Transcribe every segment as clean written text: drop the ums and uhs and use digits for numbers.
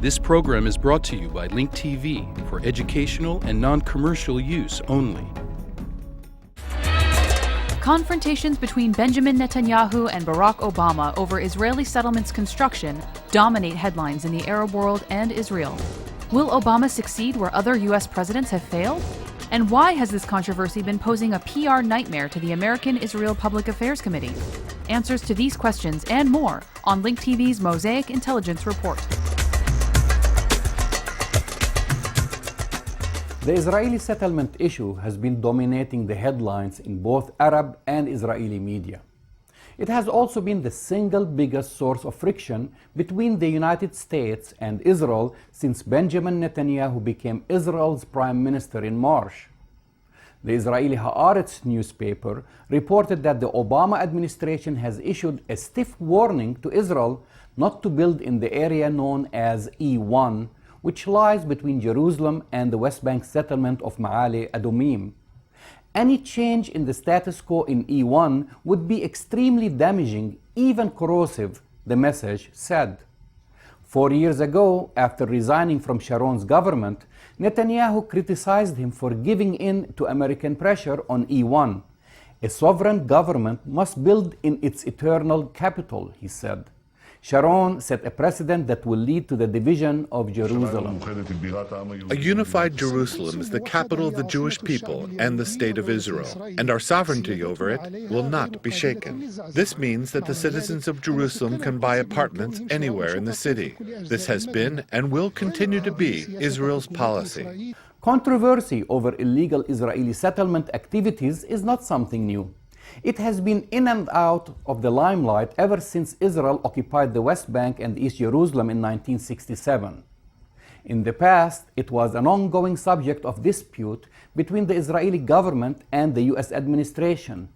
This program is brought to you by Link TV for educational and non-commercial use only. Confrontations between Benjamin Netanyahu and Barack Obama over Israeli settlements construction dominate headlines in the Arab world and Israel. Will Obama succeed where other U.S. presidents have failed? And why has this controversy been posing a PR nightmare to the American Israel Public Affairs Committee? Answers to these questions and more on Link TV's Mosaic Intelligence Report. The Israeli settlement issue has been dominating the headlines in both Arab and Israeli media. It has also been the single biggest source of friction between the United States and Israel since Benjamin Netanyahu became Israel's prime minister in March. The Israeli Haaretz newspaper reported that the Obama administration has issued a stiff warning to Israel not to build in the area known as E1, which lies between Jerusalem and the West Bank settlement of Ma'ale Adumim. Any change in the status quo in E1 would be extremely damaging, even corrosive, the message said. 4 years ago, after resigning from Sharon's government, Netanyahu criticized him for giving in to American pressure on E1. A sovereign government must build in its eternal capital, he said. Sharon set a precedent that will lead to the division of Jerusalem. A unified Jerusalem is the capital of the Jewish people and the State of Israel, and our sovereignty over it will not be shaken. This means that the citizens of Jerusalem can buy apartments anywhere in the city. This has been and will continue to be Israel's policy. Controversy over illegal Israeli settlement activities is not something new. It has been in and out of the limelight ever since Israel occupied the West Bank and East Jerusalem in 1967. In the past, it was an ongoing subject of dispute between the Israeli government and the U.S. administration,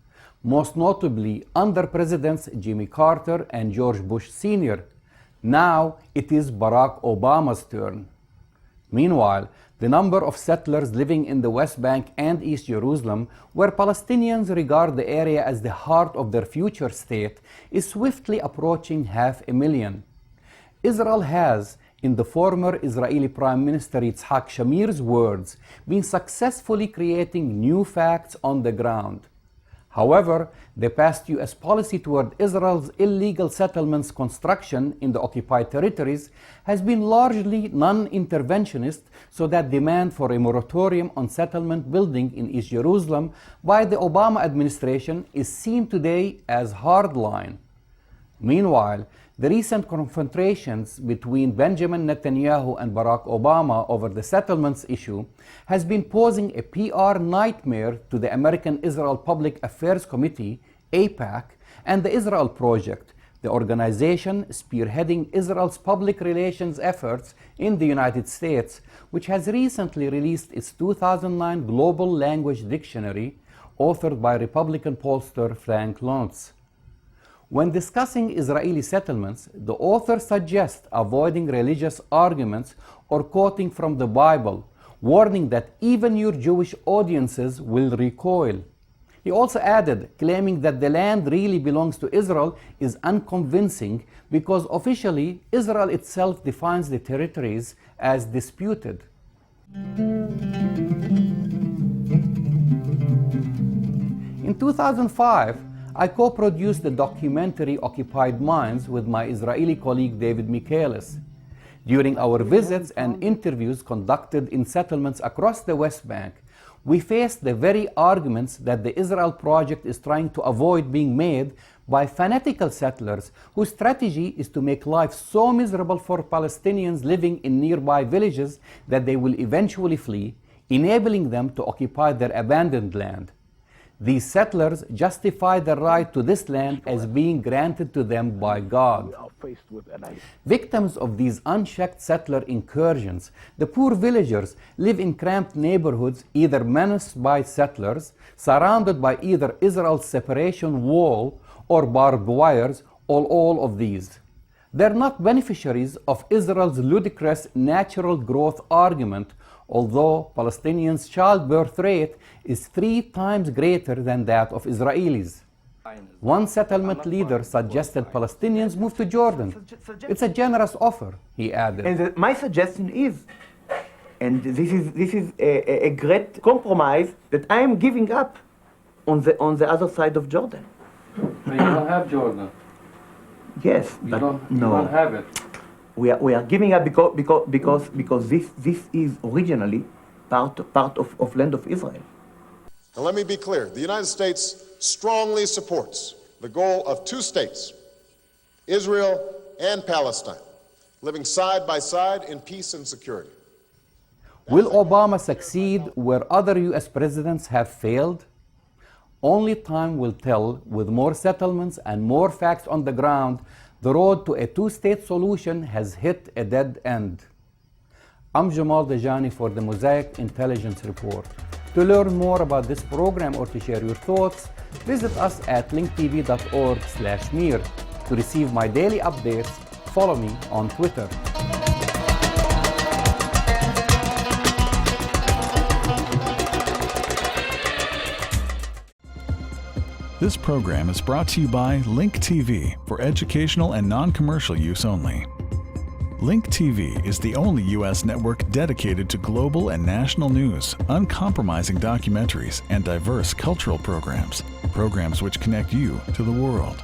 most notably under Presidents Jimmy Carter and George Bush Sr. Now it is Barack Obama's turn. Meanwhile, the number of settlers living in the West Bank and East Jerusalem, where Palestinians regard the area as the heart of their future state, is swiftly approaching 500,000. Israel has, in the former Israeli Prime Minister Yitzhak Shamir's words, been successfully creating new facts on the ground. However, the past U.S. policy toward Israel's illegal settlements construction in the occupied territories has been largely non-interventionist, so that demand for a moratorium on settlement building in East Jerusalem by the Obama administration is seen today as hardline. Meanwhile, the recent confrontations between Benjamin Netanyahu and Barack Obama over the settlements issue has been posing a PR nightmare to the American Israel Public Affairs Committee, Aipac, and the Israel Project, the organization spearheading Israel's public relations efforts in the United States, which has recently released its 2009 Global Language Dictionary, authored by Republican pollster Frank Luntz. When discussing Israeli settlements, the author suggests avoiding religious arguments or quoting from the Bible, warning that even your Jewish audiences will recoil. He also added, claiming that the land really belongs to Israel is unconvincing because officially Israel itself defines the territories as disputed. In 2005, I co-produced the documentary Occupied Minds with my Israeli colleague David Michaelis. During our visits and interviews conducted in settlements across the West Bank, we faced the very arguments that the Israel Project is trying to avoid being made by fanatical settlers whose strategy is to make life so miserable for Palestinians living in nearby villages that they will eventually flee, enabling them to occupy their abandoned land. These settlers justify the right to this land as being granted to them by God. Victims of these unchecked settler incursions, the poor villagers live in cramped neighborhoods either menaced by settlers, surrounded by either Israel's separation wall or barbed wires, or all of these. They're not beneficiaries of Israel's ludicrous natural growth argument, although Palestinians' childbirth rate is 3 times greater than that of Israelis. One settlement leader suggested Palestinians move to Jordan. It's a generous offer, he added. And my suggestion is, and this is a great compromise that I am giving up on the other side of Jordan. But you don't have Jordan. Yes, but You no. don't have it. We are giving up because this is originally part of land of Israel. And let me be clear, the United States strongly supports the goal of two states, Israel and Palestine, living side by side in peace and security. Will Obama succeed where other US presidents have failed? Only time will tell. With more settlements and more facts on the ground, the road to a two-state solution has hit a dead end. I'm Jamal Dajani for the Mosaic Intelligence Report. To learn more about this program or to share your thoughts, visit us at linktv.org/MIR. To receive my daily updates, follow me on Twitter. This program is brought to you by Link TV for educational and non-commercial use only. Link TV is the only U.S. network dedicated to global and national news, uncompromising documentaries, and diverse cultural programs. Programs which connect you to the world.